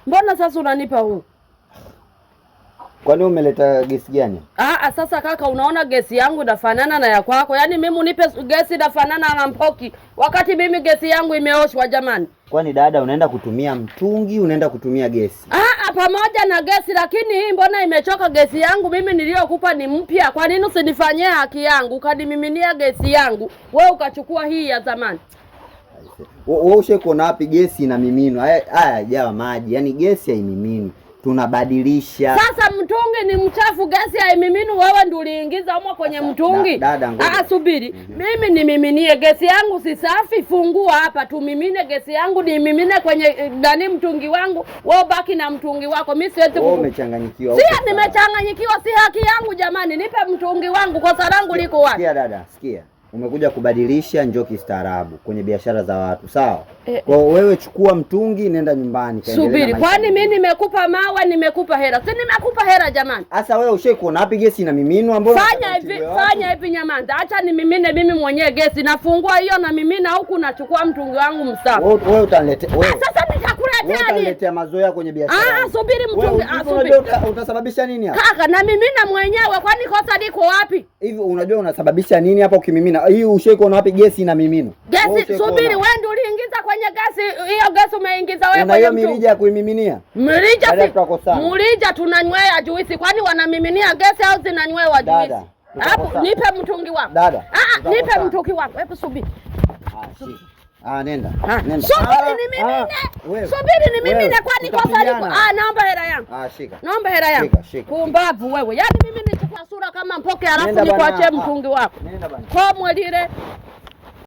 Mbona sasa unanipa huu? Kwani umeleta gesi gani? Sasa kaka, unaona gesi yangu inafanana na ya kwako. Yaani mimi unipe gesi inafanana na Mpoki wakati mimi gesi yangu imeoshwa jamani. Kwani dada unaenda kutumia mtungi, unaenda kutumia gesi? Pamoja na gesi, lakini hii mbona imechoka gesi yangu mimi niliyokupa ni mpya. Kwa nini usinifanyie haki yangu ukadimiminia gesi yangu wewe ukachukua hii ya zamani? Wewe ushekuona wapi gesi inamiminwa? Haya jawa maji, yaani gesi haimiminwi. Tunabadilisha. Sasa mtungi ni mchafu, gesi haimiminu, wewe ndio uliingiza huko kwenye mtungi. Subiri. Mimi nimiminie gesi yangu si safi, fungua hapa tumimine gesi yangu nimimine kwenye ndani mtungi wangu. Wewe baki na mtungi wako. Mimi siwezi umechanganyikiwa. Nimechanganyikiwa, si haki yangu jamani. Nipe mtungi wangu, kosa langu liko wapi? Sikia dada, sikia. Umekuja kubadilisha njoo kistaarabu kwenye biashara za watu, sawa? Kwa wewe chukua mtungi nenda nyumbani kaendelea. Subiri, kwani mimi nimekupa mawa, nimekupa hela? Si nimekupa hela jamani. Sasa wewe ushaikuona wapi gesi inamiminwa? Mbona fanya hivi nyamaza. Acha nimimine mimi mwenyewe gesi. Nafungua hiyo na mimina huku nachukua mtungi wangu msafi. Wewe utaniletea wewe. Sasa nitakuletea nini? Utaletea mazoea kwenye biashara. Subiri mtungi. Subiri. Utasababisha nini hapa? Kaka, na mimina mwenyewe, kwani kosa liko wapi? Hivi unajua unasababisha nini hapa ukimimina? Hii ushaikuona wapi gesi inamiminwa? Gesi, subiri, wewe ndio uliingiza kwenye gesi. Hiyo gesi umeingiza wewe kwenye mtungi. Mirija ya kuimiminia? Mirija tunanywea juisi. Kwani wanamiminia gesi au zinanywewa juisi? Hapo nipe mtungi wako. Nipe mtungi wako. Hebu subiri. Nenda. Subiri ni mimine. Subiri ni mimine, kwani kosa liko? Naomba hela yangu. Shika. Naomba hela yangu. Pumbavu wewe. Yaani mimi nichukua sura kama Mpoki alafu nikuachie mtungi wako. Nenda bana. Komwe lile.